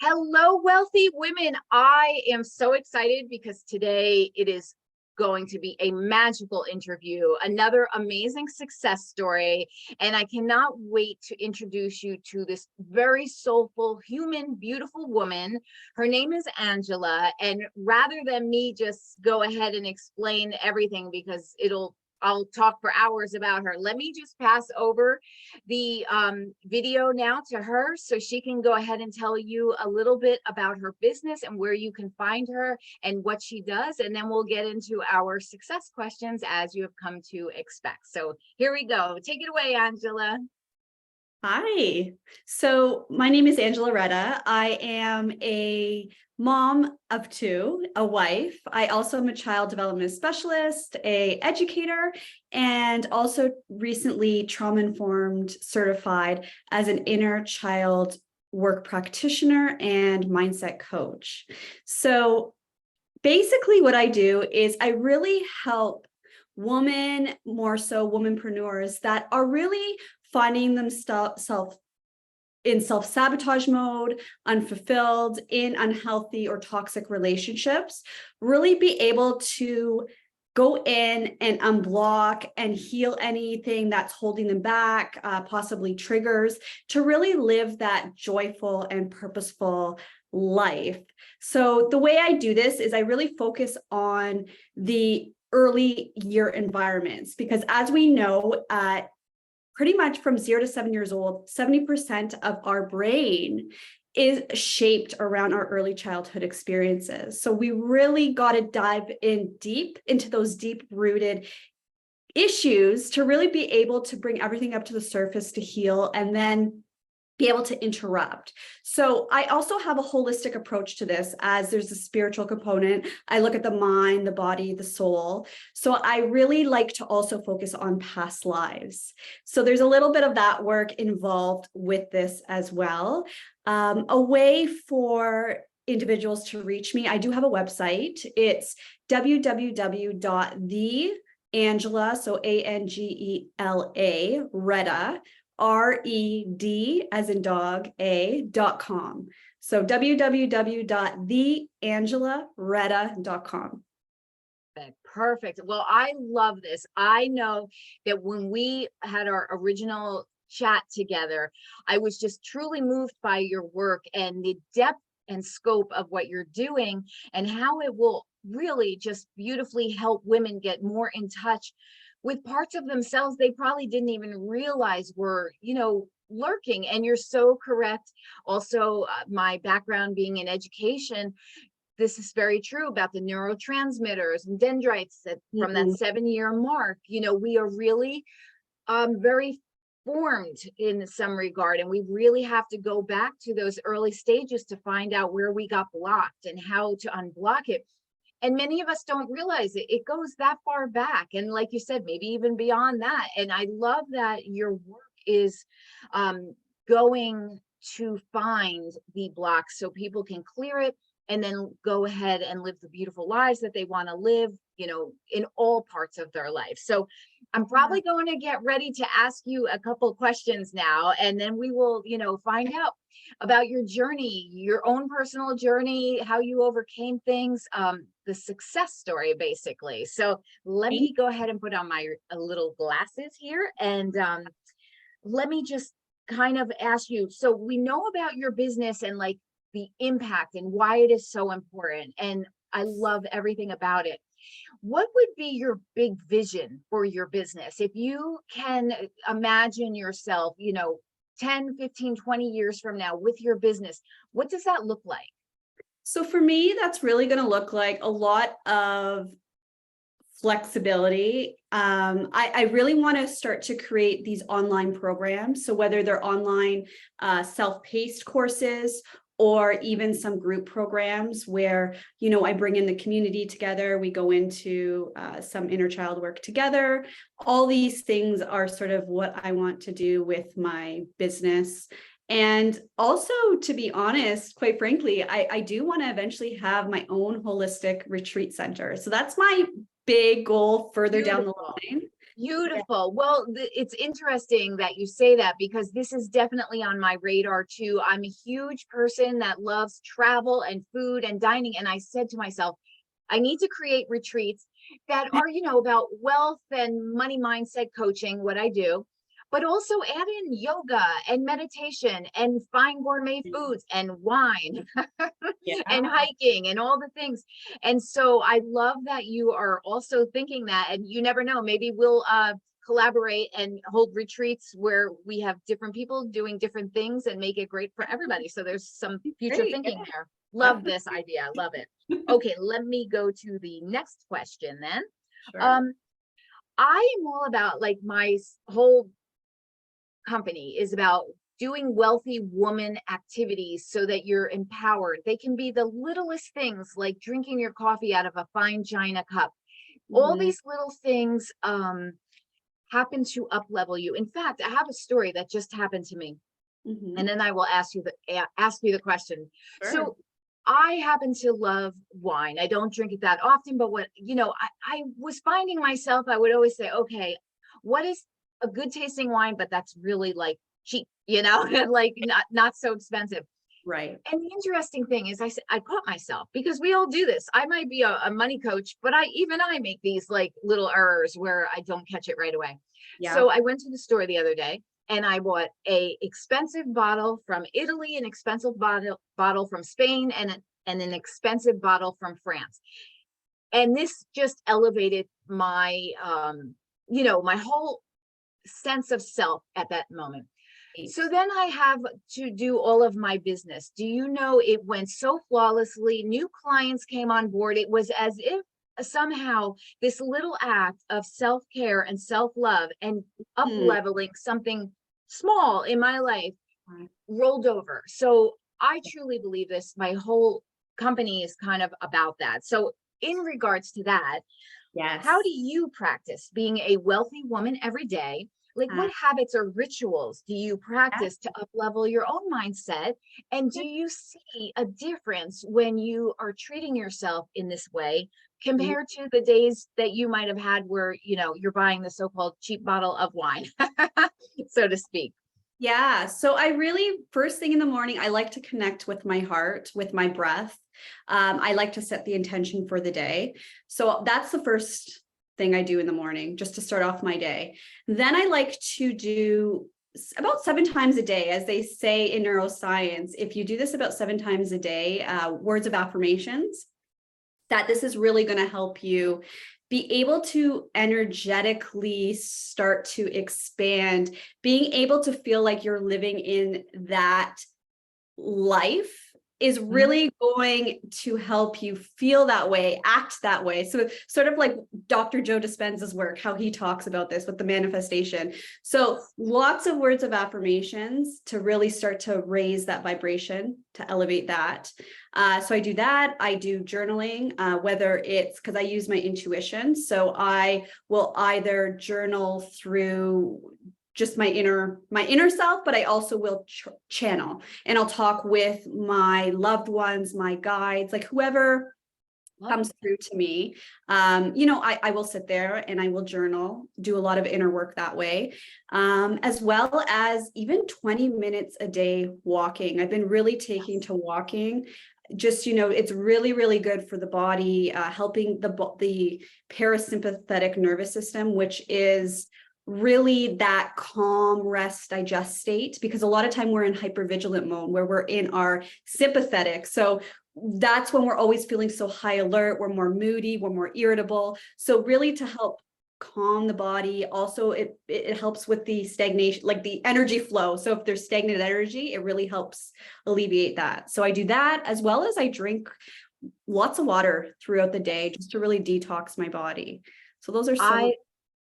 Hello, wealthy women. I am so excited because today it is going to be a magical interview, another amazing success story. And I cannot wait to introduce you to this very soulful, human, beautiful woman. Her name is Angela. And rather than me just go ahead and explain everything because I'll talk for hours about her. Let me just pass over the video now to her so she can go ahead and tell you a little bit about her business and where you can find her and what she does. And then we'll get into our success questions as you have come to expect. So here we go. Take it away, Angela. Hi. So my name is Angela Reda. I am a mom of two, a wife. I also am a child development specialist, an educator, and also recently trauma-informed certified as an inner child work practitioner and mindset coach. So basically what I do is I really help women, more so womanpreneurs that are really finding themselves in self-sabotage mode, unfulfilled, in unhealthy or toxic relationships, really be able to go in and unblock and heal anything that's holding them back, possibly triggers, to really live that joyful and purposeful life. So the way I do this is I really focus on the early year environments, because as we know, pretty much from 0 to 7 years old, 70% of our brain is shaped around our early childhood experiences. So we really got to dive in deep into those deep-rooted issues to really be able to bring everything up to the surface to heal and then be able to interrupt. So I also have a holistic approach to this, as there's a spiritual component. I look at the mind, the body, the soul. So I really like to also focus on past lives. So there's a little bit of that work involved with this as well. A way for individuals to reach me, I do have a website. It's www.theangela, so Angela, Reda, RED as in dog, .com. So www.theangelareda.com. Perfect. Well, I love this. I know that when we had our original chat together, I was just truly moved by your work and the depth and scope of what you're doing and how it will really just beautifully help women get more in touch with parts of themselves they probably didn't even realize were, lurking. And you're so correct. Also, my background being in education, this is very true about the neurotransmitters and dendrites that from that 7-year mark, we are really very formed in some regard. And we really have to go back to those early stages to find out where we got blocked and how to unblock it. And many of us don't realize it goes that far back. And like you said, maybe even beyond that. And I love that your work is going to find the blocks so people can clear it and then go ahead and live the beautiful lives that they want to live, in all parts of their life. So I'm probably going to get ready to ask you a couple questions now, and then we will, find out about your journey, your own personal journey, how you overcame things, the success story, basically. So let me go ahead and put on my little glasses here. And let me just kind of ask you, so we know about your business and like the impact and why it is so important. And I love everything about it. What would be your big vision for your business? If you can imagine yourself, 10, 15, 20 years from now with your business, what does that look like? So for me, that's really going to look like a lot of flexibility. I really want to start to create these online programs. So whether they're online self-paced courses or even some group programs where, I bring in the community together, we go into some inner child work together. All these things are sort of what I want to do with my business. And also, to be honest, quite frankly, I do want to eventually have my own holistic retreat center. So that's my big goal further down the Beautiful. line. Beautiful. Well, it's interesting that you say that because this is definitely on my radar too. I'm a huge person that loves travel and food and dining. And I said to myself, I need to create retreats that are, about wealth and money mindset coaching, what I do, but also add in yoga and meditation and fine gourmet foods and wine and Yeah. hiking and all the things. And so I love that you are also thinking that, and you never know, maybe we'll collaborate and hold retreats where we have different people doing different things and make it great for everybody. So there's some future Great. thinking there. Love Definitely. this idea. Love it. Okay, let me go to the next question then. Sure. Um, I am all about like my whole company is about doing wealthy woman activities so that you're empowered. They can be the littlest things like drinking your coffee out of a fine china cup. All Mhm, these little things happen to up level you. In fact, I have a story that just happened to me, and mhm. then I will ask you the question. Sure. So I happen to love wine. I don't drink it that often, but I was finding myself, I would always say, okay, what is a good tasting wine, but that's really like cheap, and like not so expensive. Right. And the interesting thing is, I said, I caught myself because we all do this. I might be a money coach, but I make these like little errors where I don't catch it right away. Yeah. So I went to the store the other day and I bought a expensive bottle from Italy, an expensive bottle from Spain, and an expensive bottle from France. And this just elevated my my whole sense of self at that moment. So Right. then I have to do all of my business. Do you know it went so flawlessly? New clients came on board. It was as if somehow this little act of self care and self love and up Hmm. leveling something small in my life Right. rolled over. So I truly believe this. My whole company is kind of about that. So, in regards to that, how do Yes. you practice being a wealthy woman every day? Like, Uh, what habits or rituals do you yeah. practice to up level your own mindset? And do Yeah. you see a difference when you are treating yourself in this way Mhm. compared to the days that you might have had where, you're buying the so called cheap bottle of wine, so to speak? Yeah. So I really, first thing in the morning, I like to connect with my heart, with my breath. I like to set the intention for the day. So that's the first thing I do in the morning, just to start off my day. Then I like to do about 7 times a day, as they say in neuroscience. If you do this about 7 times a day, words of affirmations, that this is really going to help you be able to energetically start to expand, being able to feel like you're living in that life is Mhm. really going to help you feel that way, act that way. So sort of like Dr. Joe Dispenza's work, how he talks about this with the manifestation. So lots of words of affirmations to really start to raise that vibration, to elevate that. So I do that. I do journaling, whether it's because I use my intuition. So I will either journal through just my inner self, but I also will channel, and I'll talk with my loved ones, my guides, like whoever Love comes it. through to me. I will sit there and I will journal, do a lot of inner work that way, as well as even 20 minutes a day walking. I've been really taking Yes. to walking. Just, it's really, really good for the body, helping the parasympathetic nervous system, which is really that calm, rest, digest state, because a lot of time we're in hypervigilant mode where we're in our sympathetic. So that's when we're always feeling so high alert, we're more moody, we're more irritable. So really to help calm the body, also it helps with the stagnation, like the energy flow. So if there's stagnant energy, it really helps alleviate that. So I do that, as well as I drink lots of water throughout the day just to really detox my body. So those are some of. I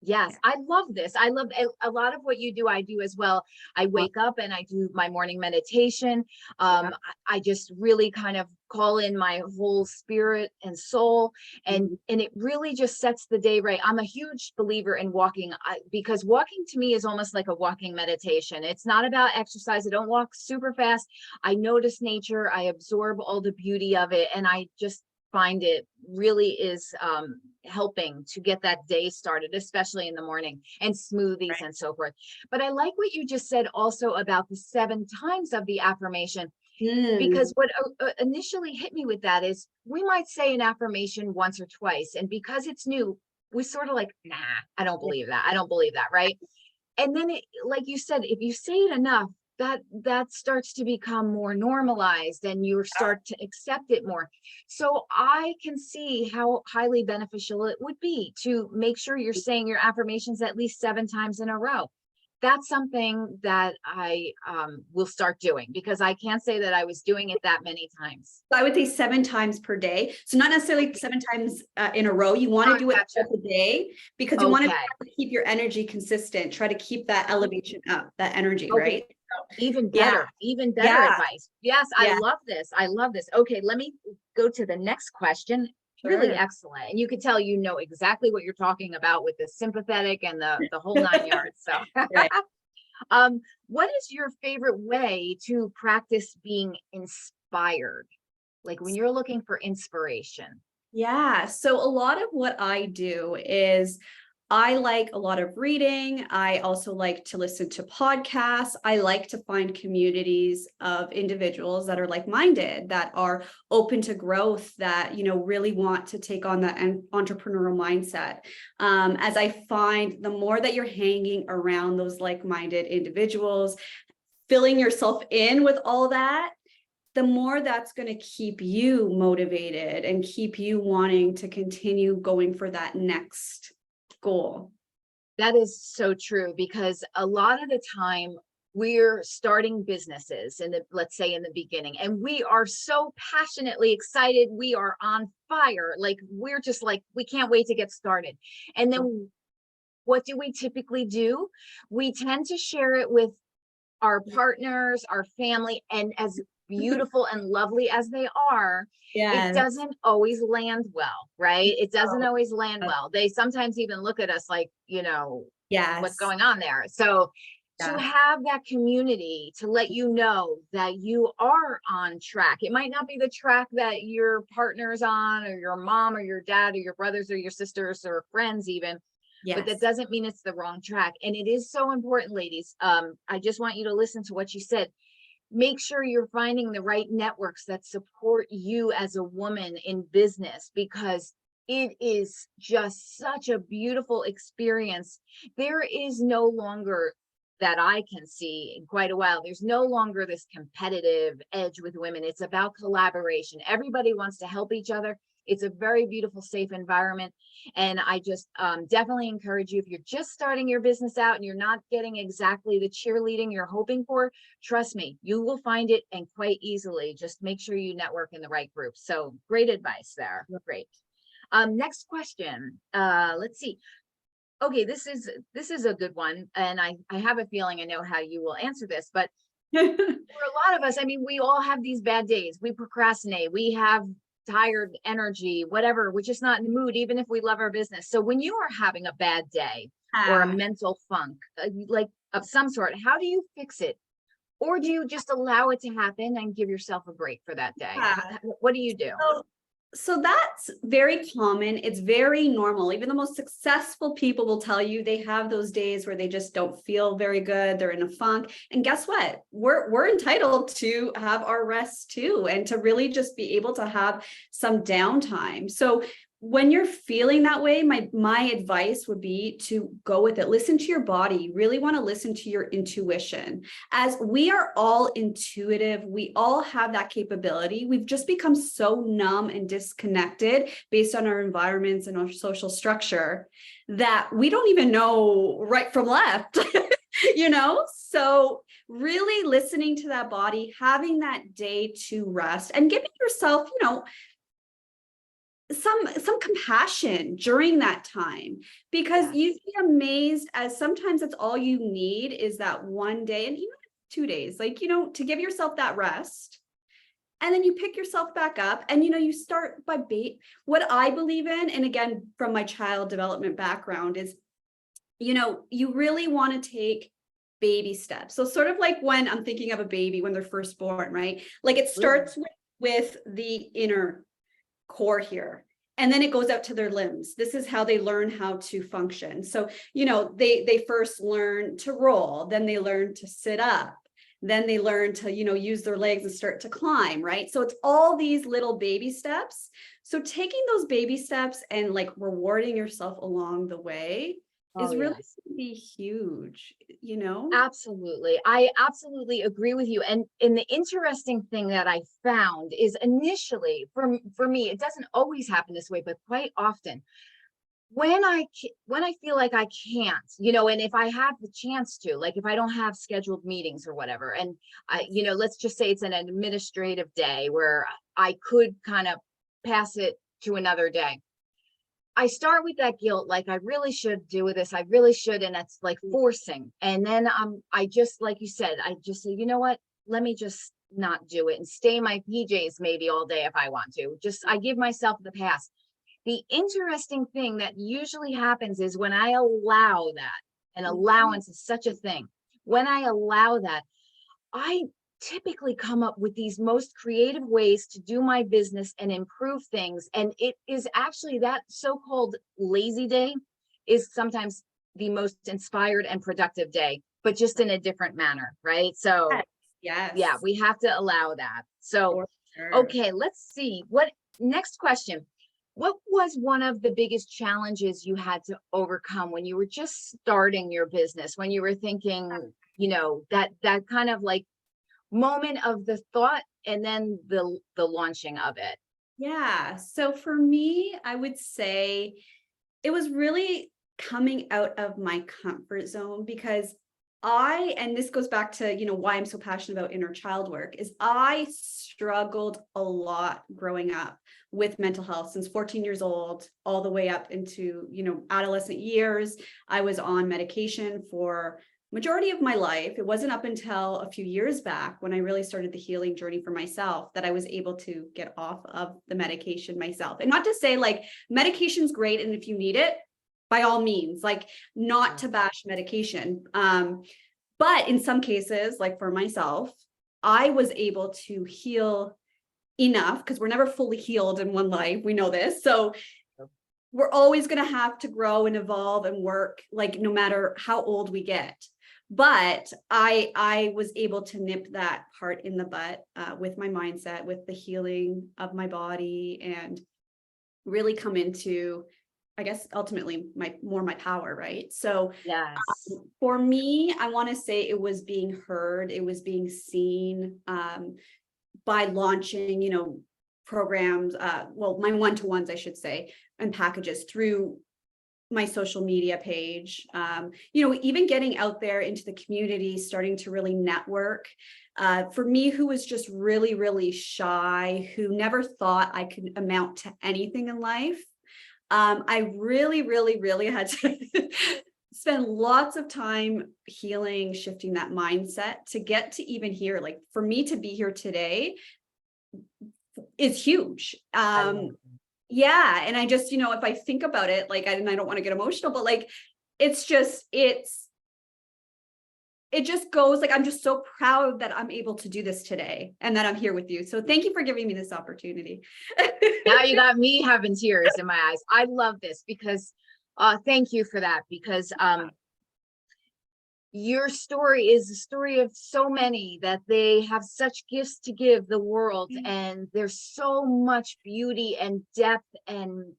Yes, I love this. I love a lot of what you do. I do as well. I wake up and I do my morning meditation. Yeah. I just really kind of call in my whole spirit and soul, Mhm. and it really just sets the day right. I'm a huge believer in walking because walking to me is almost like a walking meditation. It's not about exercise. I don't walk super fast. I notice nature. I absorb all the beauty of it, and I just find it really is helping to get that day started, especially in the morning, and smoothies and so forth. But I like what you just said also about the 7 times of the affirmation, because Mm, what initially hit me with that is we might say an affirmation once or twice, and because it's new, we sort of like, nah, I don't yeah. believe that. I don't believe that, right? And then it, like you said, if you say it enough, that starts to become more normalized and you start to accept it more. So I can see how highly beneficial it would be to make sure you're saying your affirmations at least 7 times in a row. That's something that I will start doing, because I can't say that I was doing it that many times. I would say 7 times per day. So not necessarily 7 times in a row. You want to I do it gotcha. throughout the day because you want to Okay. try to keep your energy consistent, try to keep that elevation up, that energy, Okay. right? So, yeah, Even better yeah, advice. Yes, I yeah, love this. I love this. Okay, let me go to the next question. Really sure. excellent. And you can tell you know exactly what you're talking about with the sympathetic and the whole 9 yards. So, Right. what is your favorite way to practice being inspired? Like when you're looking for inspiration. Yeah. So a lot of what I do is I like a lot of reading. I also like to listen to podcasts. I like to find communities of individuals that are like-minded, that are open to growth, that, really want to take on that entrepreneurial mindset. As I find the more that you're hanging around those like-minded individuals, filling yourself in with all that, the more that's going to keep you motivated and keep you wanting to continue going for that next goal. That is so true, because a lot of the time we're starting businesses in the, let's say in the beginning, and we are so passionately excited. We are on fire. Like we're just like, we can't wait to get started. And then what do we typically do? We tend to share it with our partners, our family, and as beautiful and lovely as they are, it Yes. doesn't always land well, right? It doesn't Oh, always land well. They sometimes even look at us like, what's yes. going on there? So to Yeah. have that community to let you know that you are on track. It might not be the track that your partner's on, or your mom or your dad or your brothers or your sisters or friends even, but that Yes. doesn't mean it's the wrong track. And it is so important, ladies. I just want you to listen to what you said. Make sure you're finding the right networks that support you as a woman in business, because it is just such a beautiful experience. There is no longer, that I can see in quite a while, there's no longer this competitive edge with women. It's about collaboration. Everybody wants to help each other. It's a very beautiful, safe environment. And I just definitely encourage you, if you're just starting your business out and you're not getting exactly the cheerleading you're hoping for, trust me, you will find it, and quite easily. Just make sure you network in the right group. So great advice there. Great. Next question. Let's see. Okay, this is a good one, and I have a feeling I know how you will answer this, but for a lot of us, I mean, we all have these bad days. We procrastinate. We have tired energy, whatever. We're just not in the mood, even if we love our business. So when you are having a bad day or a Ah, mental funk, like of some sort, how do you fix it? Or do you just allow it to happen and give yourself a break for that day? yeah. What do you do? So that's very common. It's very normal. Even the most successful people will tell you they have those days where they just don't feel very good. They're in a funk. And guess what? We're entitled to have our rest too, and to really just be able to have some downtime. So when you're feeling that way, my advice would be to go with it. Listen to your body. You really want to listen to your intuition. As we are all intuitive, we all have that capability. We've just become so numb and disconnected based on our environments and our social structure that we don't even know right from left. So really listening to that body, having that day to rest, and giving yourself, some compassion during that time, because you'd Yes. be amazed, as sometimes that's all you need is that one day, and even 2 days, to give yourself that rest. And then you pick yourself back up, and you start by what I believe in, and again from my child development background, is you really want to take baby steps. So sort of like when I'm thinking of a baby when they're first born, right? Like it Absolutely. starts with the inner core here. And then it goes out to their limbs. This is how they learn how to function. So, you know, they first learn to roll, then they learn to sit up, then they learn to, you know, use their legs and start to climb, right? So it's all these little baby steps. So taking those baby steps and like rewarding yourself along the way Oh, is really yes. be huge, you know? Absolutely. I absolutely agree with you. And the interesting thing that I found is initially for me, it doesn't always happen this way, but quite often when when I feel like I can't, you know, and if I have the chance to, like if I don't have scheduled meetings or whatever, and I, you know, let's just say it's an administrative day where I could kind of pass it to another day. I start with that guilt, like I really should do this. I really should. And that's like forcing. And then I just, like you said, I just say, you know what? Let me just not do it and stay in my PJs maybe all day if I want to. Just I give myself the pass. The interesting thing that usually happens is when I allow that, and Mhm. allowance is such a thing. When I allow that, I typically come up with these most creative ways to do my business and improve things. And it is actually that so-called lazy day is sometimes the most inspired and productive day, but just in a different manner, right? So Yes, yes, yeah, we have to allow that. So, for sure. okay, let's see. What next question? What was one of the biggest challenges you had to overcome when you were just starting your business, when you were thinking, you know, that kind of like moment of the thought and then the launching of it. Yeah. So for me, I would say it was really coming out of my comfort zone because and this goes back to, you know, why I'm so passionate about inner child work is I struggled a lot growing up with mental health since 14 years old, all the way up into, you know, adolescent years. I was on medication for majority of my life. It wasn't up until a few years back when I really started the healing journey for myself that I was able to get off of the medication myself. And not to say like medication's great and if you need it, by all means, like not Yeah. to bash medication. But in some cases, like for myself, I was able to heal enough because we're never fully healed in one life. We know this. So we're always going to have to grow and evolve and work like no matter how old we get. But I was able to nip that part in the butt with my mindset, with the healing of my body, and really come into, I guess, ultimately my power, right? So Yes. for me, I want to say it was being heard, it was being seen by launching, you know, programs, well, my one-to-ones, I should say, and packages through my social media page, you know, even getting out there into the community, starting to really network. For me, who was just really, really shy, who never thought I could amount to anything in life, I really, really, really had to spend lots of time healing, shifting that mindset to get to even here. Like for me to be here today is huge. I love it. Yeah. And I just, you know, if I think about it, like, and I don't want to get emotional, but like, it just goes like, I'm just so proud that I'm able to do this today and that I'm here with you. So thank you for giving me this opportunity. Now you got me having tears in my eyes. I love this because thank you for that because your story is the story of so many that they have such gifts to give the world, and there's so much beauty and depth and Yeah.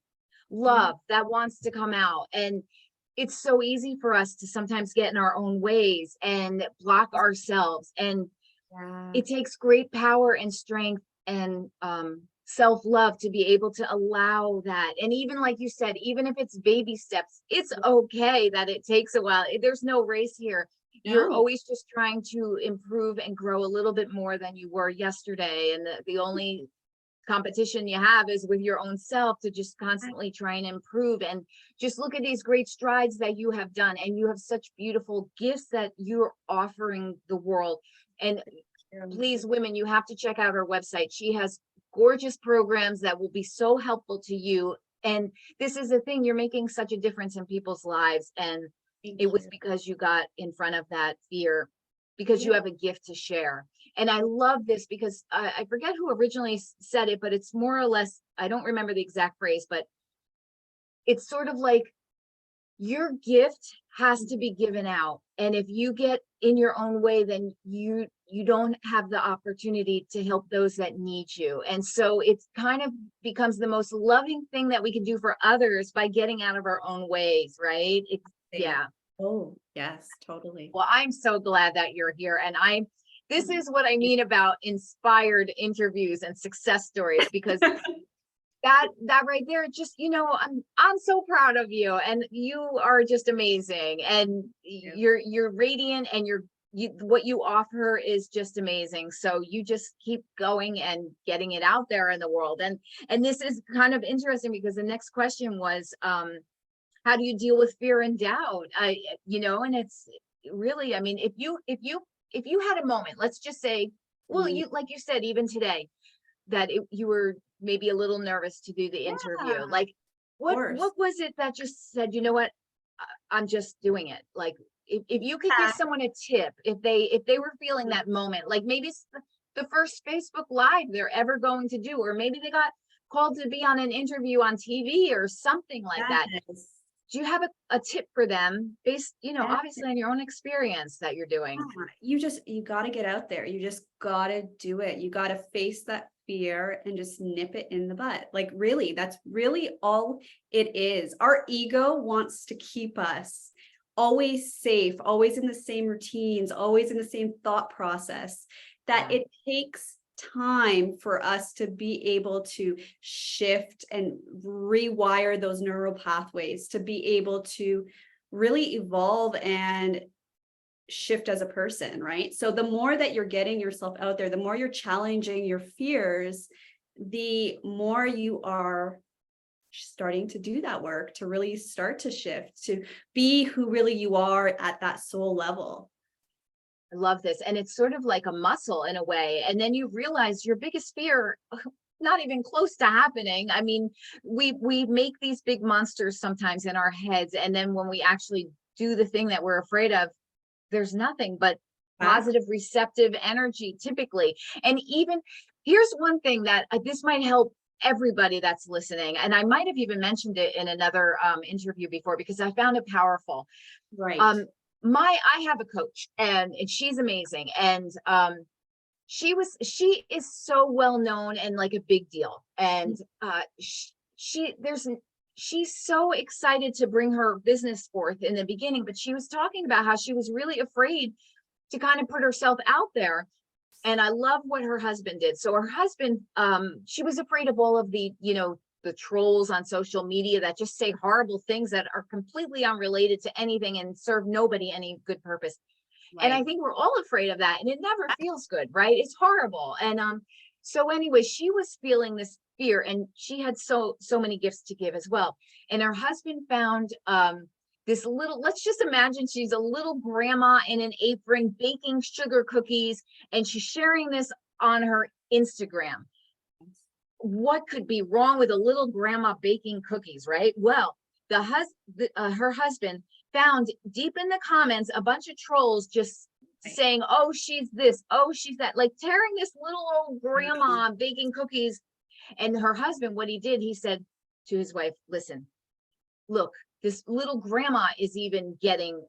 love that wants to come out. And it's so easy for us to sometimes get in our own ways and block ourselves, and Yeah. it takes great power and strength and self-love to be able to allow that. And even like you said, even if it's baby steps, it's okay that it takes a while. There's no race here. You're No. always just trying to improve and grow a little bit more than you were yesterday, and the only competition you have is with your own self to just constantly try and improve. And just look at these great strides that you have done, and you have such beautiful gifts that you're offering the world. And please, women, you have to check out her website. She has gorgeous programs that will be so helpful to you. And this is the thing, you're making such a difference in people's lives. And it Thank was you. because you got in front of that fear, because you Yeah. have a gift to share. And I love this because I forget who originally said it, but it's more or less I don't remember the exact phrase, but it's sort of like your gift has to be given out. And if you get in your own way, then you don't have the opportunity to help those that need you. And so it's kind of becomes the most loving thing that we can do for others by getting out of our own ways, right? It's yeah. Oh, yes, totally. Well, I'm so glad that you're here. And this is what I mean about inspired interviews and success stories, because that right there, just, I'm so proud of you, and you are just amazing, and Yeah. you're radiant, and what you offer is just amazing. So you just keep going and getting it out there in the world. And this is kind of interesting, because the next question was, how do you deal with fear and doubt? And it's really, I mean, if you had a moment, let's just say, well, Mhm. like you said, even today, that you were maybe a little nervous to do the interview. Yeah, of Like, what course. was it that just said, you know what, I'm just doing it? Like, if you could give someone a tip, if they were feeling that moment, like maybe it's the first Facebook Live they're ever going to do, or maybe they got called to be on an interview on TV or something like that. Yes. Do you have a tip for them based, Yeah. obviously on your own experience that you're doing? You got to get out there. You just got to do it. You got to face that fear and just nip it in the butt. Like, really, that's really all it is. Our ego wants to keep us always safe, always in the same routines, always in the same thought process, that Yeah. it takes time for us to be able to shift and rewire those neural pathways, to be able to really evolve and shift as a person, right? So the more that you're getting yourself out there, the more you're challenging your fears, the more you are starting to do that work to really start to shift, to be who really you are at that soul level. I love this. And it's sort of like a muscle in a way. And then you realize your biggest fear, not even close to happening. I mean, we make these big monsters sometimes in our heads. And then when we actually do the thing that we're afraid of, there's nothing but Back. positive, receptive energy typically. And even here's one thing that this might help everybody that's listening. And I might have even mentioned it in another interview before, because I found it powerful. Right. um I have a coach, and she's amazing, and she is so well known and like a big deal, and she there's she's so excited to bring her business forth in the beginning, but she was talking about how she was really afraid to kind of put herself out there. And I love what her husband did. So her husband, she was afraid of all of the trolls on social media that just say horrible things that are completely unrelated to anything and serve nobody any good purpose. And I Right. think we're all afraid of that, and it never feels good, right? It's horrible. And so anyway, she was feeling this fear, and she had so many gifts to give as well. And her husband found this little, let's just imagine she's a little grandma in an apron baking sugar cookies, and she's sharing this on her Instagram. What could be wrong with a little grandma baking cookies, right? Well, her husband found deep in the comments a bunch of trolls just Right. saying, oh, she's this, oh, she's that, like tearing this little old grandma baking cookies. And her husband, what he did, he said to his wife, listen, look, this little grandma is even getting,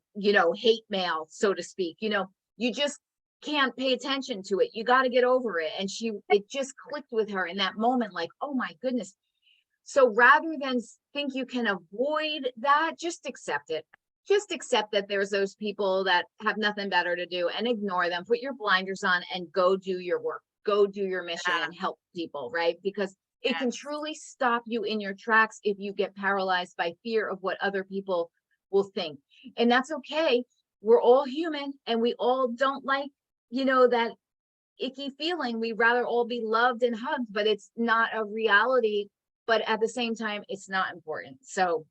hate mail, so to speak. You just can't pay attention to it. You got to get over it. And it just clicked with her in that moment, like, oh my goodness. So rather than think you can avoid that, just accept it. Just accept that there's those people that have nothing better to do, and ignore them. Put your blinders on and go do your work. Go do your mission Yeah. and help people, right? Because it can Yes. truly stop you in your tracks if you get paralyzed by fear of what other people will think. And that's okay. We're all human, and we all don't like, that icky feeling. We'd rather all be loved and hugged, but it's not a reality. But at the same time, it's not important. So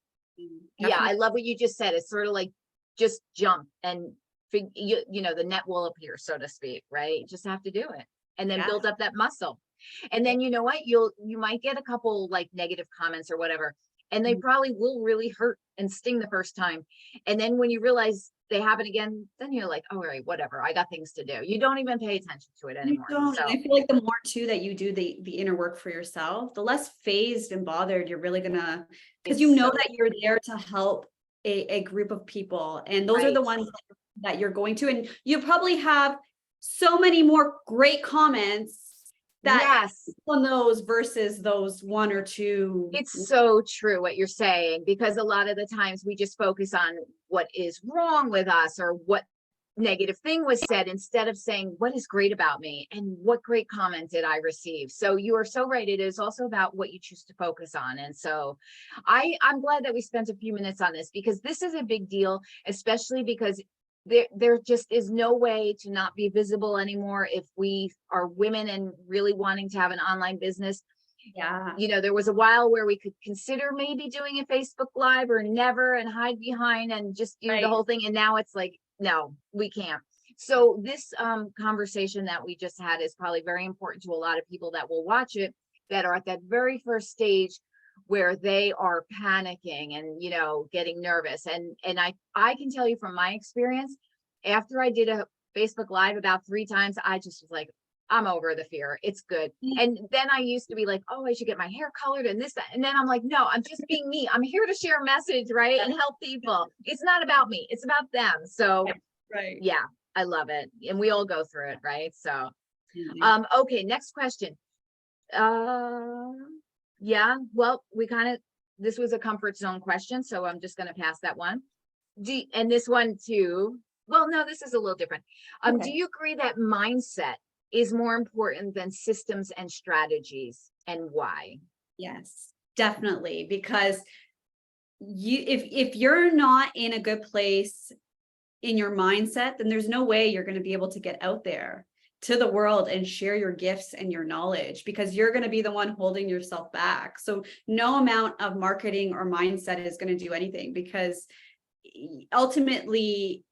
yeah, I Definitely. love what you just said. It's sort of like just jump, and the net will appear, so to speak, right? You just have to do it, and then Yeah. build up that muscle. And then you know what? You might get a couple like negative comments or whatever. and they probably will really hurt and sting the first time. And then when you realize they happen again, then you're like, all right, whatever, I got things to do. You don't even pay attention to it You anymore. don't. So And I feel like the more too that you do the inner work for yourself, the less phased and bothered you're really gonna, because you it's know so that you're there to help a group of people. And those are the right. ones that you're going to. And you probably have so many more great comments that Yes. on those versus those one or two. It's so true what you're saying, because a lot of the times we just focus on what is wrong with us or what negative thing was said, instead of saying what is great about me and what great comment did I receive. So you are so right. It is also about what you choose to focus on. And so I'm glad that we spent a few minutes on this, because this is a big deal, especially because there just is no way to not be visible anymore if we are women and really wanting to have an online business. Yeah. You know, there was a while where we could consider maybe doing a Facebook Live or never, and hide behind and just do the Right. whole thing. And now it's like, no, we can't. So this conversation that we just had is probably very important to a lot of people that will watch it, that are at that very first stage where they are panicking and, you know, getting nervous. And I can tell you from my experience, after I did a Facebook Live about 3 times, I just was like, I'm over the fear. It's good. And then I used to be like, oh, I should get my hair colored and this, that. And then I'm like, no, I'm just being me. I'm here to share a message, right? And help people. It's not about me. It's about them. So Right. yeah, I love it. And we all go through it, right? So, okay, next question. Yeah, well, this was a comfort zone question, so I'm just gonna pass that one. And this one too, well, no, this is a little different. Do Okay. you agree that mindset is more important than systems and strategies, and why? Yes, definitely. Because if you're not in a good place in your mindset, then there's no way you're going to be able to get out there to the world and share your gifts and your knowledge, because you're going to be the one holding yourself back. So no amount of marketing or mindset is going to do anything, because ultimately,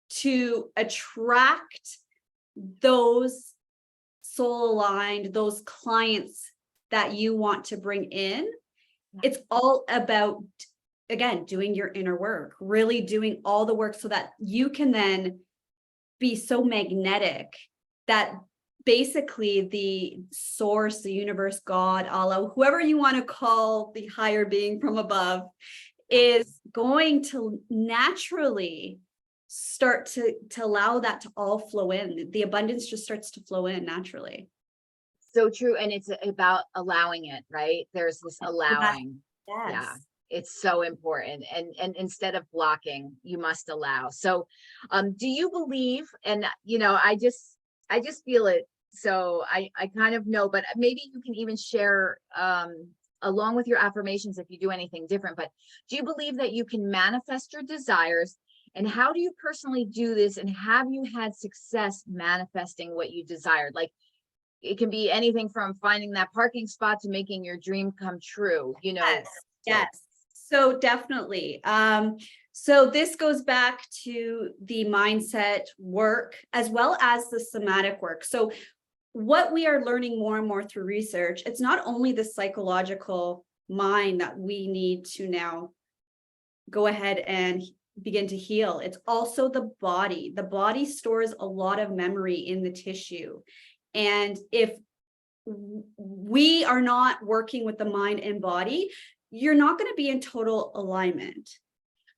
to attract those soul aligned, those clients that you want to bring in, it's all about, again, doing your inner work, really doing all the work so that you can then be so magnetic that basically the source, the universe, God, Allah, whoever you want to call the higher being from above, is going to naturally start to allow that to all flow in. The abundance just starts to flow in naturally. So true. And it's about allowing it, right? There's this allowing. Yeah, Yes. it's so important. And instead of blocking, you must allow. So do you believe, and you know, I just feel it. So I kind of know, but maybe you can even share along with your affirmations if you do anything different. But do you believe that you can manifest your desires? And how do you personally do this? And have you had success manifesting what you desired? Like, it can be anything from finding that parking spot to making your dream come true, you know. Yes. Yes. So definitely. So this goes back to the mindset work as well as the somatic work. So what we are learning more and more through research, it's not only the psychological mind that we need to now go ahead and begin to heal. It's also the body. The body stores a lot of memory in the tissue. And if we are not working with the mind and body, you're not going to be in total alignment.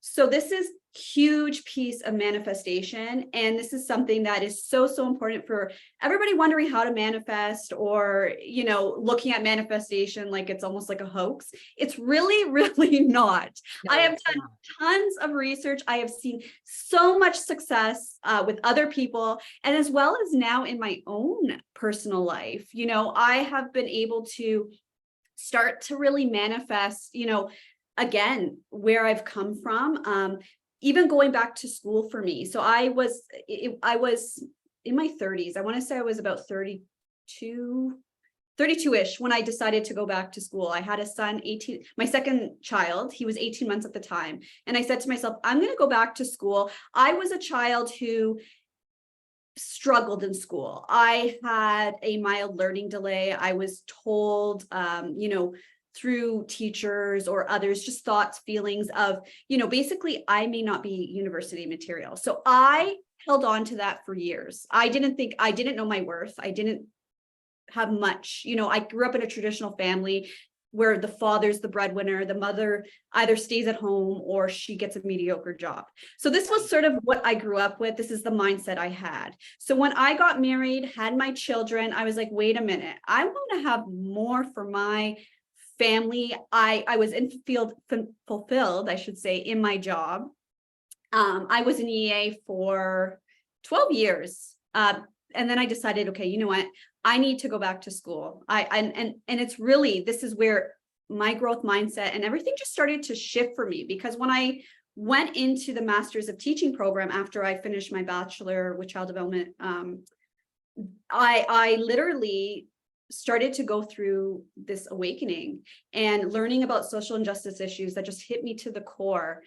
So this is huge piece of manifestation. And this is something that is so, so important for everybody wondering how to manifest, or, you know, looking at manifestation like it's almost like a hoax. It's really, really not. No, I have it's done not. tons of research. I have seen so much success with other people, and as well as now in my own personal life. You know, I have been able to start to really manifest, you know, again, where I've come from, even going back to school for me. So I was in my 30s. I want to say I was about 32-ish when I decided to go back to school. I had a son, 18, my second child, he was 18 months at the time. And I said to myself, I'm going to go back to school. I was a child who struggled in school. I had a mild learning delay. I was told, you know, through teachers or others, just thoughts, feelings of, basically I may not be university material. So I held on to that for years. I didn't know my worth. I didn't have much, I grew up in a traditional family where the father's the breadwinner, the mother either stays at home or she gets a mediocre job. So this was sort of what I grew up with. This is the mindset I had. So when I got married, had my children, I was like, wait a minute, I want to have more for my family. I was fulfilled, I should say, in my job. I was an EA for 12 years. And then I decided, okay, you know what? I need to go back to school. And it's really, this is where my growth mindset and everything just started to shift for me, because when I went into the Master's of Teaching program after I finished my bachelor with child development, I literally started to go through this awakening and learning about social injustice issues that just hit me to the core.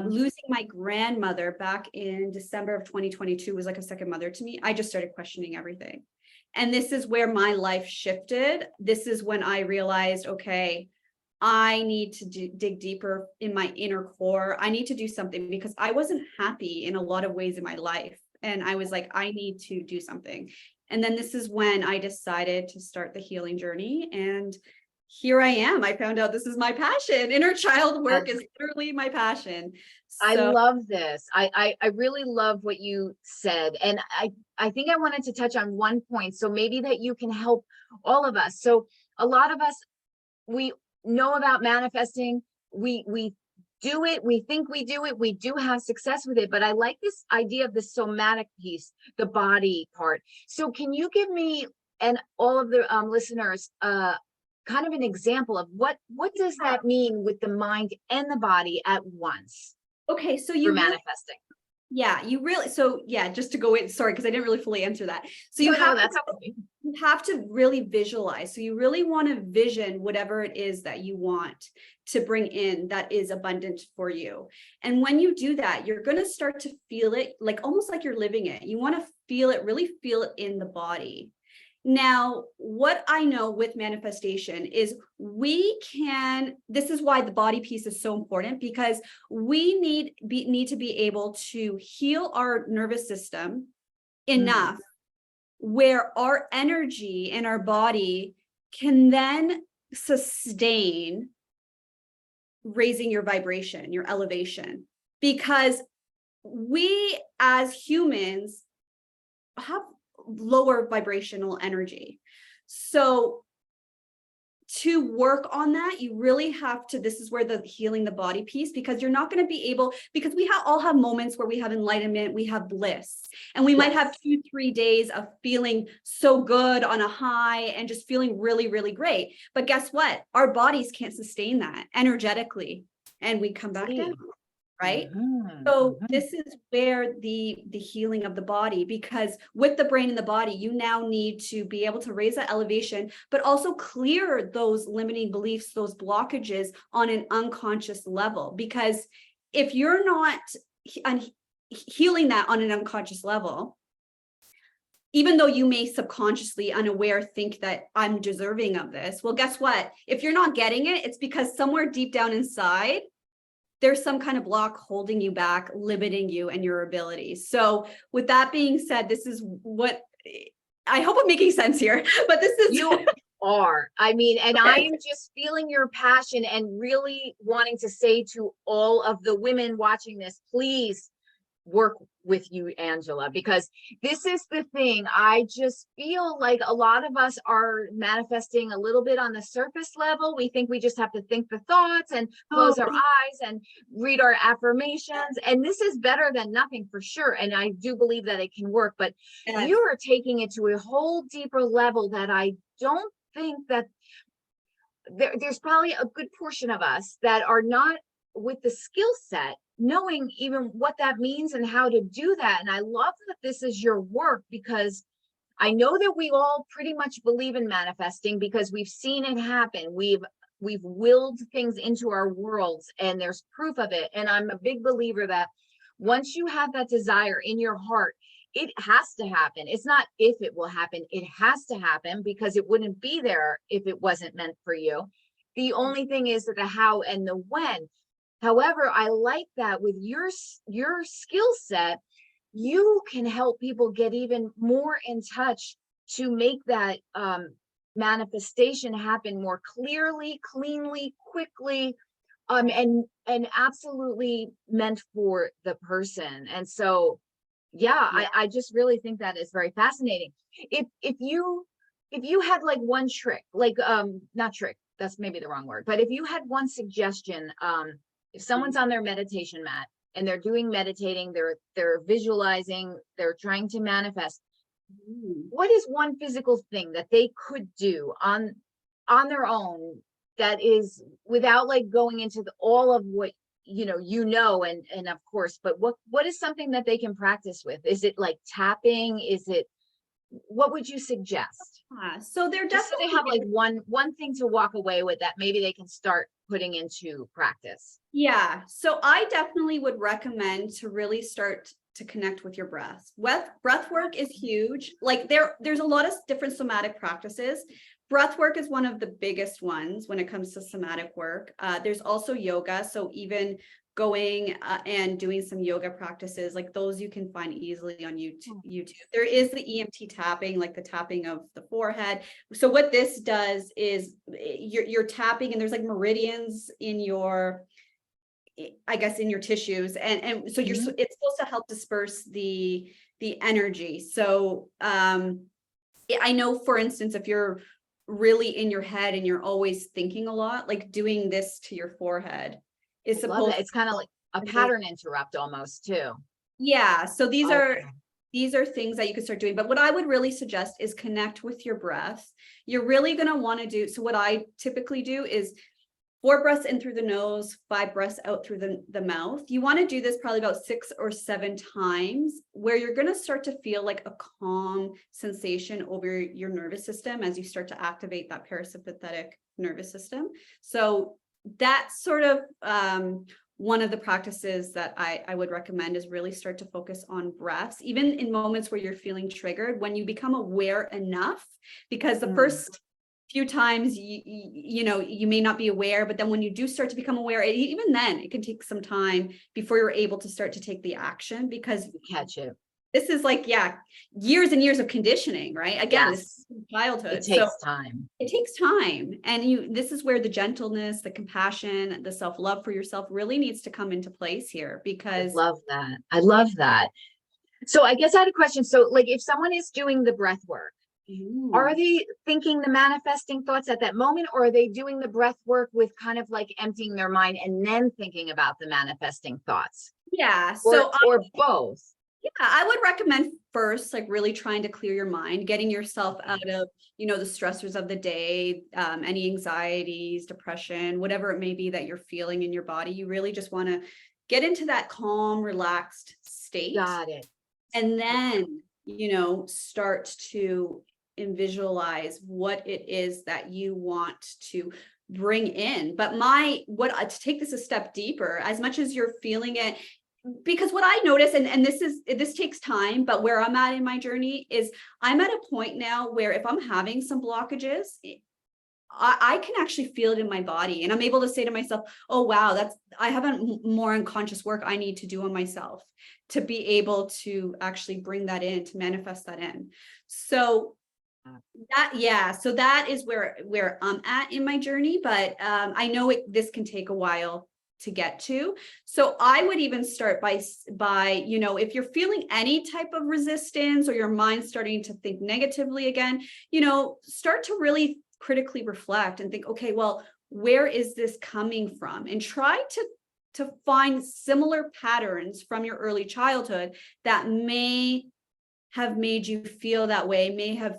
Losing my grandmother back in December of 2022 was like a second mother to me. I just started questioning everything. And this is where my life shifted. This is when I realized, okay, I need to dig deeper in my inner core. I need to do something because I wasn't happy in a lot of ways in my life. And I was like, I need to do something. And then this is when I decided to start the healing journey. And here I am. I found out this is my passion. Inner child work is literally my passion. I So love this. I really love what you said. And I think I wanted to touch on one point. So maybe that you can help all of us. So a lot of us, we know about manifesting. We do it. We think we do it. We do have success with it. But I like this idea of the somatic piece, the body part. So can you give me and all of the listeners kind of an example of what does that mean with the mind and the body at once? okay, so For manifesting. just to go in, sorry, because I didn't really fully answer that. So No, that's okay. you have to really visualize. So you really want to vision whatever it is that you want to bring in that is abundant for you. And when you do that, you're going to start to feel it, like almost like you're living it. You want to really feel it in the body. Now, what I know with manifestation is this is why the body piece is so important, because we need to be able to heal our nervous system enough where our energy in our body can then sustain raising your vibration, your elevation, because we as humans have lower vibrational energy. So to work on that, you really have to, this is where the healing the body piece, because you're not going to be able, because we all have moments where we have enlightenment, we have bliss, and we might have 2-3 days of feeling so good on a high and just feeling really, really great. But guess what? Our bodies can't sustain that energetically, and we come back down. Right? So this is where the healing of the body, because with the brain and the body, you now need to be able to raise that elevation, but also clear those limiting beliefs, those blockages on an unconscious level. Because if you're not healing that on an unconscious level, even though you may subconsciously unaware think that I'm deserving of this, well, guess what? If you're not getting it, it's because somewhere deep down inside, there's some kind of block holding you back, limiting you and your abilities. So with that being said, this is what I hope I'm making sense here, but this is you are. I mean, and I am just feeling your passion and really wanting to say to all of the women watching this, please work with you, Angela, because this is the thing. I just feel like a lot of us are manifesting a little bit on the surface level. We think we just have to think the thoughts and close our eyes and read our affirmations. And this is better than nothing for sure. And I do believe that it can work, but you are taking it to a whole deeper level that I don't think that there's probably a good portion of us that are not with the skill set knowing even what that means and how to do that. And I love that this is your work, because I know that we all pretty much believe in manifesting because we've seen it happen. We've willed things into our worlds and there's proof of it. And I'm a big believer that once you have that desire in your heart, it has to happen. It's not if it will happen, it has to happen, because it wouldn't be there if it wasn't meant for you. The only thing is that the how and the when. However, I like that with your skill set, you can help people get even more in touch to make that manifestation happen more clearly, cleanly, quickly, and absolutely meant for the person. And so, yeah, I just really think that is very fascinating. If you had like one trick, like not trick, that's maybe the wrong word, but if you had one suggestion, if someone's on their meditation mat and they're doing meditating, they're visualizing, they're trying to manifest, what is one physical thing that they could do on their own that is without like going into all of what and of course, but what is something that they can practice with? Is it like tapping? Is it, what would you suggest? So they're Just so they have like one thing to walk away with that maybe they can start putting into practice. Yeah, so I definitely would recommend to really start to connect with your breath. Breath work is huge. Like there's a lot of different somatic practices. Breath work is one of the biggest ones when it comes to somatic work. There's also yoga. So even going and doing some yoga practices, like those you can find easily on YouTube. There is the EMT tapping, like the tapping of the forehead. So what this does is you're tapping, and there's like meridians in your, I guess, in your tissues, and so it's supposed to help disperse the energy. So I know, for instance, if you're really in your head and you're always thinking a lot, like doing this to your forehead is supposed. It's kind of like a pattern interrupt almost too. Yeah. So these Okay. are things that you can start doing. But what I would really suggest is connect with your breath. You're really going to want to do. So what I typically do is 4 breaths in through the nose, 5 breaths out through the mouth. You want to do this probably about 6 or 7 times, where you're going to start to feel like a calm sensation over your nervous system as you start to activate that parasympathetic nervous system. So that's sort of one of the practices that I would recommend, is really start to focus on breaths, even in moments where you're feeling triggered, when you become aware enough, because the first few times you may not be aware, but then when you do start to become aware, even then it can take some time before you're able to start to take the action, because You catch it. this is like, years and years of conditioning, right? Again, this is childhood. It takes time. It takes time. And this is where the gentleness, the compassion, the self-love for yourself really needs to come into place here, because I love that. So I guess I had a question. So like if someone is doing the breath work, are they thinking the manifesting thoughts at that moment, or are they doing the breath work with kind of like emptying their mind and then thinking about the manifesting thoughts? Or both? Yeah, I would recommend first, like really trying to clear your mind, getting yourself out of, the stressors of the day, any anxieties, depression, whatever it may be that you're feeling in your body. You really just want to get into that calm, relaxed state. Got it. And then, start to visualize what it is that you want to bring in. But to take this a step deeper, as much as you're feeling it, because what I notice, and this takes time, but where I'm at in my journey is I'm at a point now where if I'm having some blockages, I can actually feel it in my body, and I'm able to say to myself, oh, wow, I have more unconscious work I need to do on myself to be able to actually bring that in, to manifest that in. So that is where I'm at in my journey, but I know this can take a while to get to. So I would even start by if you're feeling any type of resistance, or your mind's starting to think negatively again, start to really critically reflect and think, okay, well, where is this coming from? And try to find similar patterns from your early childhood that may have made you feel that way, may have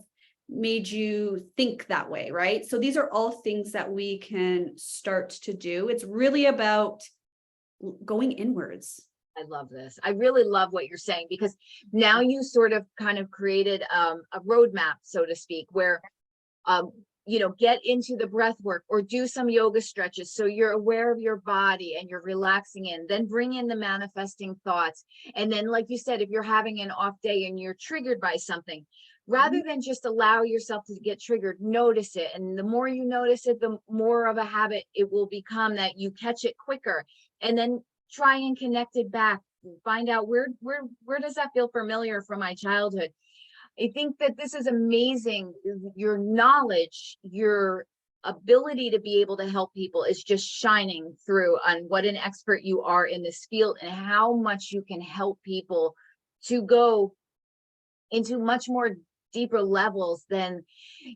made you think that way, right? So these are all things that we can start to do. It's really about going inwards. I love this. I really love what you're saying, because now you sort of kind of created a roadmap, so to speak, where get into the breath work or do some yoga stretches so you're aware of your body and you're relaxing in, then bring in the manifesting thoughts. And then, like you said, if you're having an off day and you're triggered by something, rather than just allow yourself to get triggered, notice it. And the more you notice it, the more of a habit it will become, that you catch it quicker, and then try and connect it back. Find out where does that feel familiar from my childhood. I think that this is amazing. Your knowledge, your ability to be able to help people is just shining through on what an expert you are in this field, and how much you can help people to go into much more deeper levels than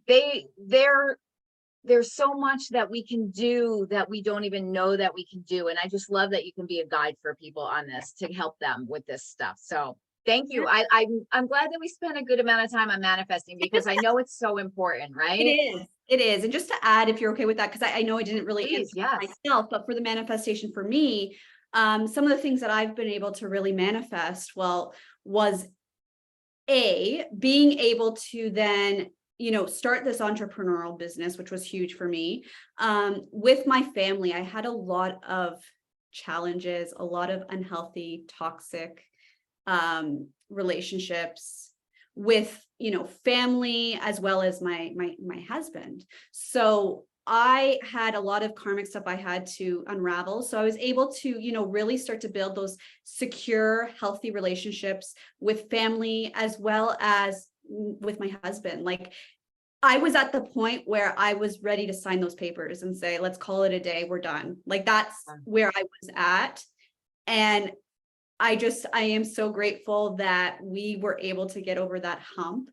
there's so much that we can do that we don't even know that we can do. And I just love that you can be a guide for people on this to help them with this stuff. So thank you. I'm glad that we spent a good amount of time on manifesting, because I know it's so important, right? It is. And just to add, if you're okay with that, because I know I didn't really Please, answer yes. myself, but for the manifestation for me, some of the things that I've been able to really manifest, well, was being able to then, start this entrepreneurial business, which was huge for me. With my family, I had a lot of challenges, a lot of unhealthy, toxic relationships with, family, as well as my husband. So I had a lot of karmic stuff I had to unravel. So I was able to, really start to build those secure, healthy relationships with family, as well as with my husband. Like, I was at the point where I was ready to sign those papers and say, let's call it a day. We're done. Like, that's where I was at. And I am so grateful that we were able to get over that hump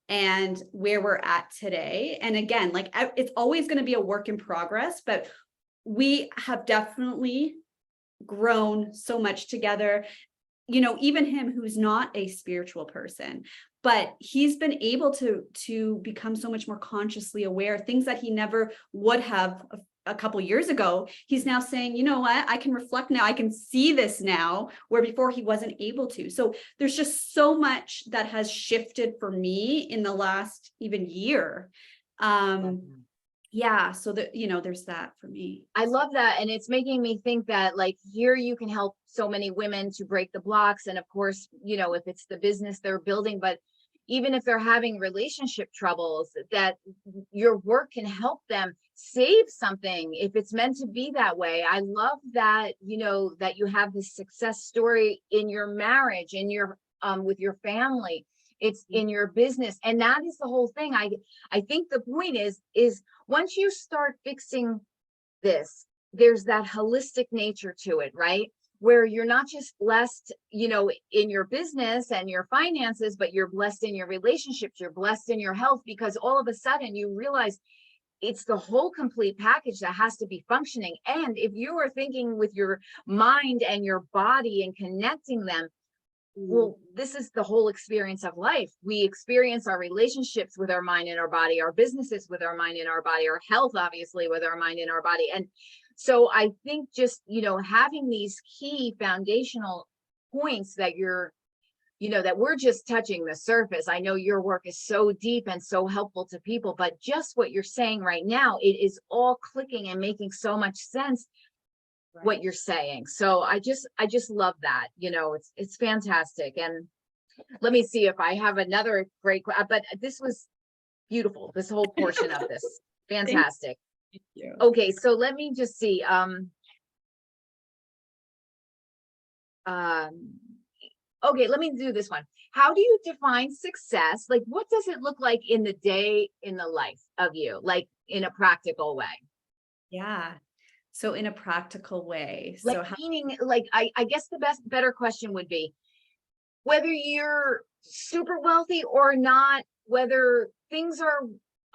and where we're at today. And again, like, it's always going to be a work in progress, but we have definitely grown so much together. Even him, who's not a spiritual person, but he's been able to become so much more consciously aware, things that he never would have a couple years ago. He's now saying, you know what, I can reflect now, I can see this now, where before he wasn't able to. So there's just so much that has shifted for me in the last even year. Yeah, so that, there's that for me. I love that. And it's making me think that, like, here you can help so many women to break the blocks. And of course, if it's the business they're building, but even if they're having relationship troubles, that your work can help them save something if it's meant to be that way. I love that, that you have this success story in your marriage, in your with your family, it's in your business. And that is the whole thing. I think the point is once you start fixing this, there's that holistic nature to it, right? Where you're not just blessed, in your business and your finances, but you're blessed in your relationships, you're blessed in your health, because all of a sudden you realize it's the whole complete package that has to be functioning. And if you are thinking with your mind and your body and connecting them, well, this is the whole experience of life. We experience our relationships with our mind and our body, our businesses with our mind and our body, our health, obviously, with our mind and our body. And so I think just, having these key foundational points that that we're just touching the surface. I know your work is so deep and so helpful to people, but just what you're saying right now, it is all clicking and making so much sense. What you're saying. So I just love that. It's fantastic. And let me see if I have another great, but this was beautiful. This whole portion of this, fantastic. Thank you. Okay, so let me just see. Okay, let me do this one. How do you define success? Like, what does it look like in the day, in the life of you, like in a practical way? Yeah. So in a practical way. Like, meaning, like, I guess the better question would be, whether you're super wealthy or not, whether things are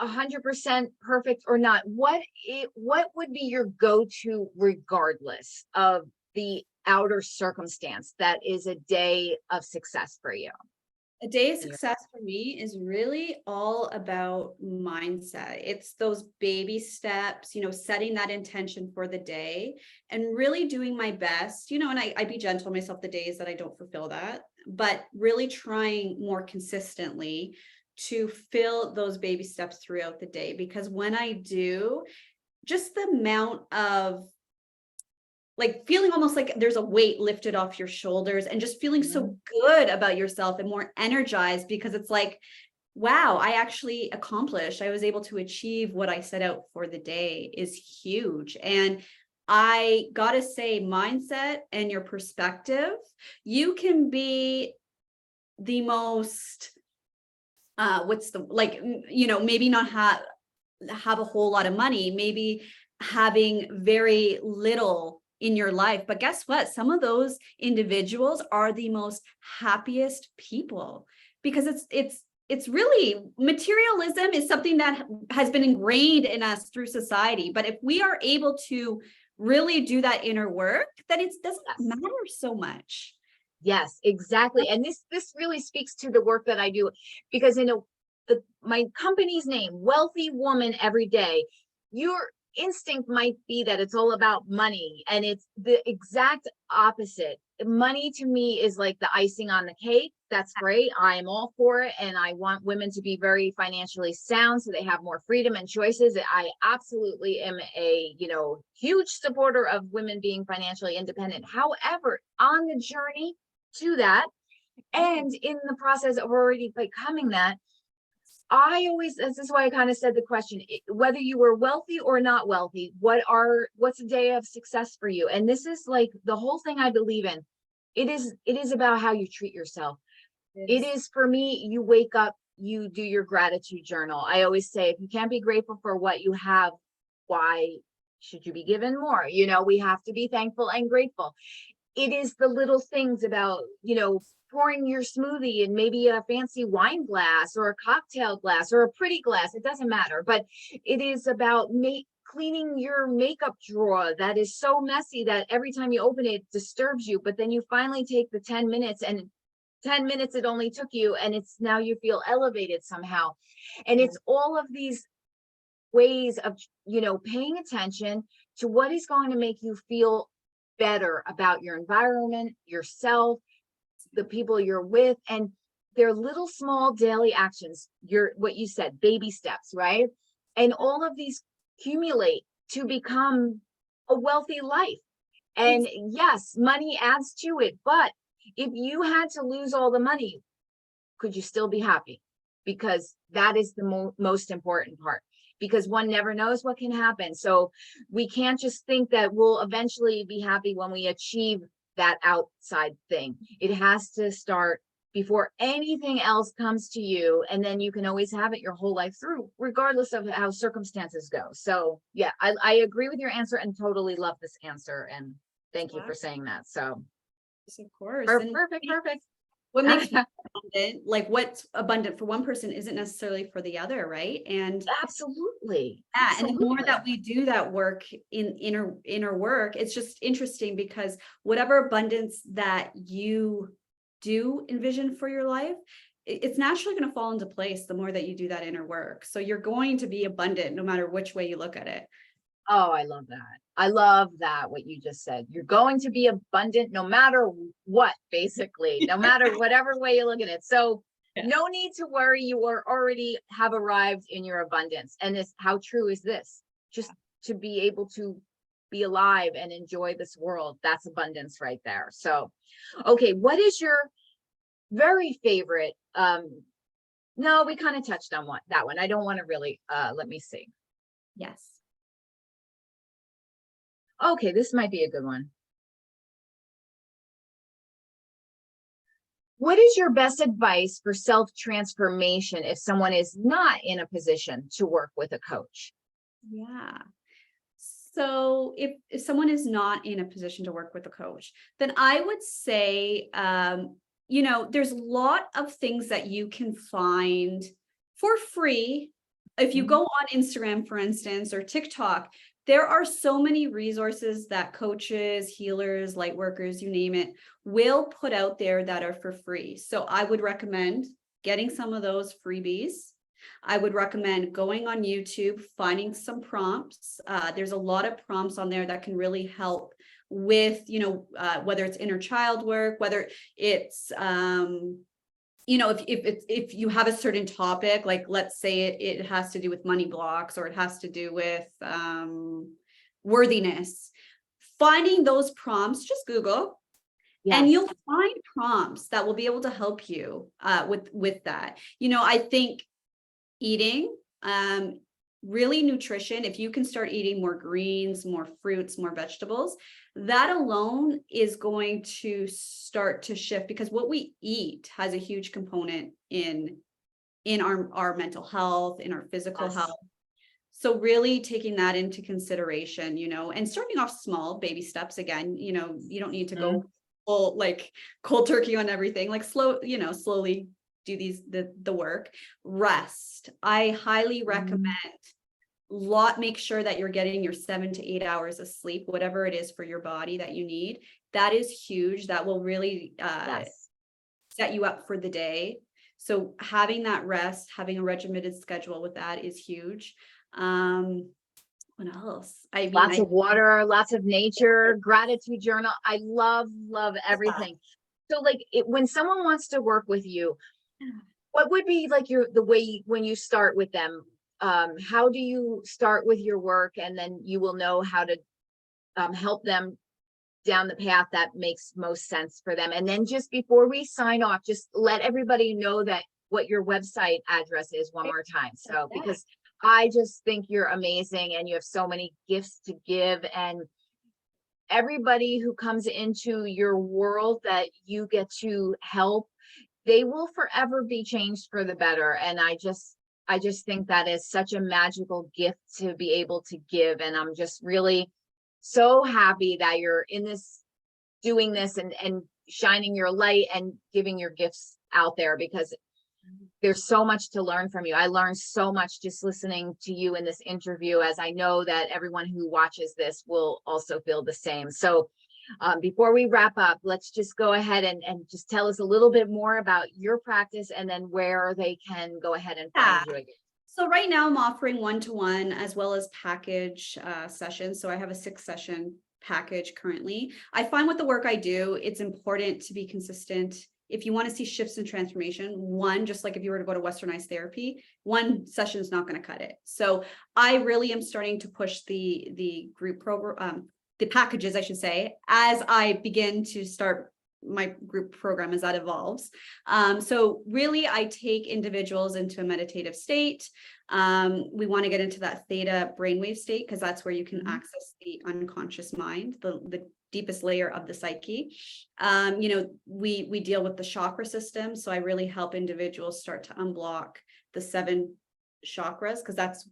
100% perfect or not, what would be your go-to regardless of the outer circumstance that is a day of success for you? A day of success for me is really all about mindset. It's those baby steps, setting that intention for the day and really doing my best, and I be gentle on myself the days that I don't fulfill that, but really trying more consistently to fill those baby steps throughout the day. Because when I do, just the amount of like feeling almost like there's a weight lifted off your shoulders and just feeling so good about yourself and more energized, because it's like, wow, I actually accomplished, I was able to achieve what I set out for the day is huge. And I gotta say, mindset and your perspective, you can be the most what's the like maybe not have a whole lot of money, maybe having very little in your life, but guess what, some of those individuals are the most happiest people, because it's really, materialism is something that has been ingrained in us through society, but if we are able to really do that inner work, then it doesn't Yes. matter so much. Yes, exactly. And this really speaks to the work that I do, because my company's name, Wealthy Woman Every Day, your instinct might be that it's all about money, and it's the exact opposite. Money to me is like the icing on the cake. That's great. I am all for it. And I want women to be very financially sound so they have more freedom and choices. I absolutely am a, huge supporter of women being financially independent. However, on the journey to that, and in the process of already becoming that, this is why I kind of said the question, whether you were wealthy or not wealthy, what's a day of success for you? And this is like the whole thing I believe in. It is about how you treat yourself. It is, for me, you wake up, you do your gratitude journal. I always say, if you can't be grateful for what you have, why should you be given more? We have to be thankful and grateful. It is the little things about, pouring your smoothie in maybe a fancy wine glass or a cocktail glass or a pretty glass. It doesn't matter, but it is about cleaning your makeup drawer that is so messy that every time you open it, it disturbs you. But then you finally take the 10 minutes, and 10 minutes it only took you, and it's now you feel elevated somehow. And it's all of these ways of, paying attention to what is going to make you feel better about your environment, yourself, the people you're with, and they're little small daily actions. What you said, baby steps, right? And all of these accumulate to become a wealthy life. And yes, money adds to it, but if you had to lose all the money, could you still be happy? Because that is the most important part, because one never knows what can happen. So we can't just think that we'll eventually be happy when we achieve that outside thing. It has to start before anything else comes to you, and then you can always have it your whole life through, regardless of how circumstances go. So yeah, I agree with your answer and totally love this answer, and thank you for saying that. So Of course. And perfect. what makes you abundant, like what's abundant for one person isn't necessarily for the other, right? And Absolutely. yeah, and the more Absolutely. that we do that work in inner work, it's just interesting, because whatever abundance that you do envision for your life, it's naturally going to fall into place the more that you do that inner work. So you're going to be abundant no matter which way you look at it. Oh, I love that. I love that, what you just said. You're going to be abundant no matter what, basically, no matter whatever way you look at it. So Yeah. no need to worry. You are already have arrived in your abundance. And how true is this? Just to be able to be alive and enjoy this world. That's abundance right there. So, okay. What is your very favorite? No, we kind of touched on that one. I don't want to really, let me see. Yes. Okay, this might be a good one. What is your best advice for self-transformation if someone is not in a position to work with a coach? Yeah. So if someone is not in a position to work with a coach, then I would say, there's a lot of things that you can find for free. If you Mhm. go on Instagram, for instance, or TikTok, there are so many resources that coaches, healers, light workers, you name it, will put out there that are for free. So I would recommend getting some of those freebies. I would recommend going on YouTube, finding some prompts. There's a lot of prompts on there that can really help with, whether it's inner child work, whether it's, if you have a certain topic, like let's say it has to do with money blocks, or it has to do with worthiness, finding those prompts, just Google And Yes. you'll find prompts that will be able to help you with that. I think eating, really nutrition, if you can start eating more greens, more fruits, more vegetables, that alone is going to start to shift, because what we eat has a huge component in our mental health, in our physical Yes. health. So really taking that into consideration, and starting off small, baby steps. Again, you don't need to go full, like, cold turkey on everything, like slowly do the work. Rest. I highly recommend make sure that you're getting your 7 to 8 hours of sleep, whatever it is for your body that you need. That is huge. That will really Yes. set you up for the day. So having that rest, having a regimented schedule with that is huge. What else? I mean, Lots of water, lots of nature, gratitude journal. I love everything. So like when someone wants to work with you, what would be like the way when you start with them? How do you start with your work, and then you will know how to help them down the path that makes most sense for them? And then just before we sign off, just let everybody know that what your website address is one more time. So, because I just think you're amazing and you have so many gifts to give, and everybody who comes into your world that you get to help, they will forever be changed for the better. And I just think that is such a magical gift to be able to give. And I'm just really so happy that you're in this, doing this, and shining your light and giving your gifts out there, because there's so much to learn from you. I learned so much just listening to you in this interview, as I know that everyone who watches this will also feel the same. So before we wrap up, let's just go ahead and just tell us a little bit more about your practice, and then where they can go ahead and find you again. So right now I'm offering one-to-one as well as package sessions. So I have a 6-session package currently. I find with the work I do, it's important to be consistent. If you want to see shifts in transformation, just like if you were to go to westernized therapy, one session is not going to cut it. So I really am starting to push the group program, the packages, I should say, as I begin to start my group program as that evolves. So really, I take individuals into a meditative state. We want to get into that theta brainwave state, because that's where you can access the unconscious mind, the deepest layer of the psyche. We deal with the chakra system. So I really help individuals start to unblock the 7 chakras, because that's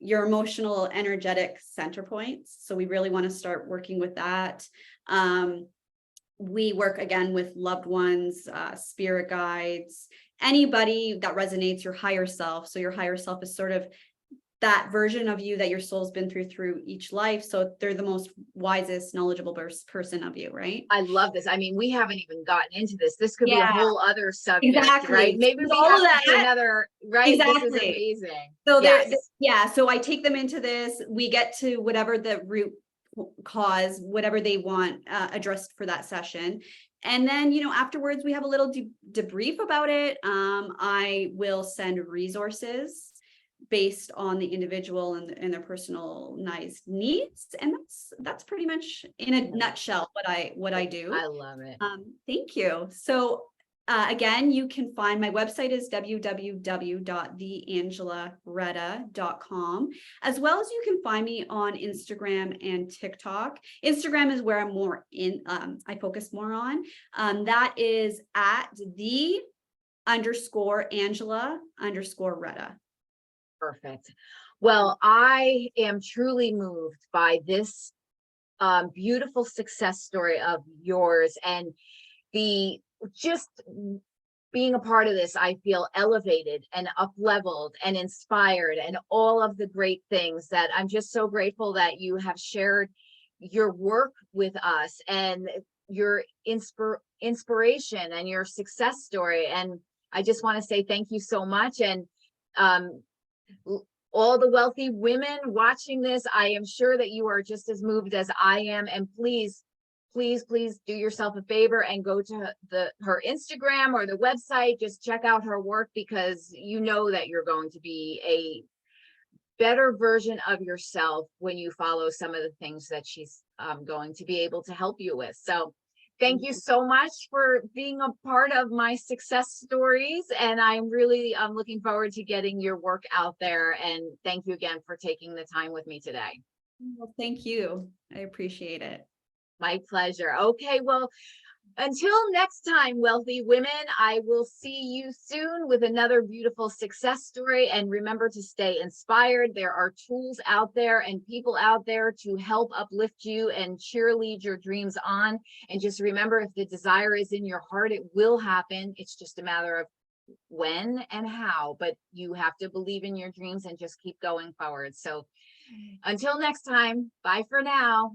your emotional energetic center points. So we really want to start working with that. We work again with loved ones, spirit guides, anybody that resonates, your higher self. So your higher self is sort of that version of you that your soul's been through each life. So they're the most wisest, knowledgeable person of you, right? I love this. I mean, we haven't even gotten into this. This could be a Yeah, whole other subject, exactly. right? Maybe we all have of that, to do another, right? exactly. This is amazing. So Yes. so I take them into this. We get to whatever the root cause, whatever they want addressed for that session. And then, afterwards we have a little debrief about it. I will send resources based on the individual and their personalized needs. And that's pretty much in a nutshell what I do. I love it. Thank you. So again, you can find my website is www.theangelareda.com, as well as you can find me on Instagram and TikTok. Instagram is where I'm more I focus more on. That is at _Angela_Reda. Perfect. Well, I am truly moved by this beautiful success story of yours, and just being a part of this. I feel elevated and up leveled and inspired, and all of the great things that I'm just so grateful that you have shared your work with us, and your inspiration and your success story. And I just want to say thank you so much. And all the wealthy women watching this, I am sure that you are just as moved as I am. And please do yourself a favor and go to her Instagram or the website. Just check out her work, because you know that you're going to be better version of yourself when you follow some of the things that she's going to be able to help you with. So thank you so much for being a part of my success stories. And I'm really looking forward to getting your work out there. And thank you again for taking the time with me today. Well, thank you. I appreciate it. My pleasure. Okay, well, until next time, wealthy women, I will see you soon with another beautiful success story. And remember to stay inspired. There are tools out there and people out there to help uplift you and cheerlead your dreams on. And just remember, if the desire is in your heart, it will happen. It's just a matter of when and how, but you have to believe in your dreams and just keep going forward. So until next time, bye for now.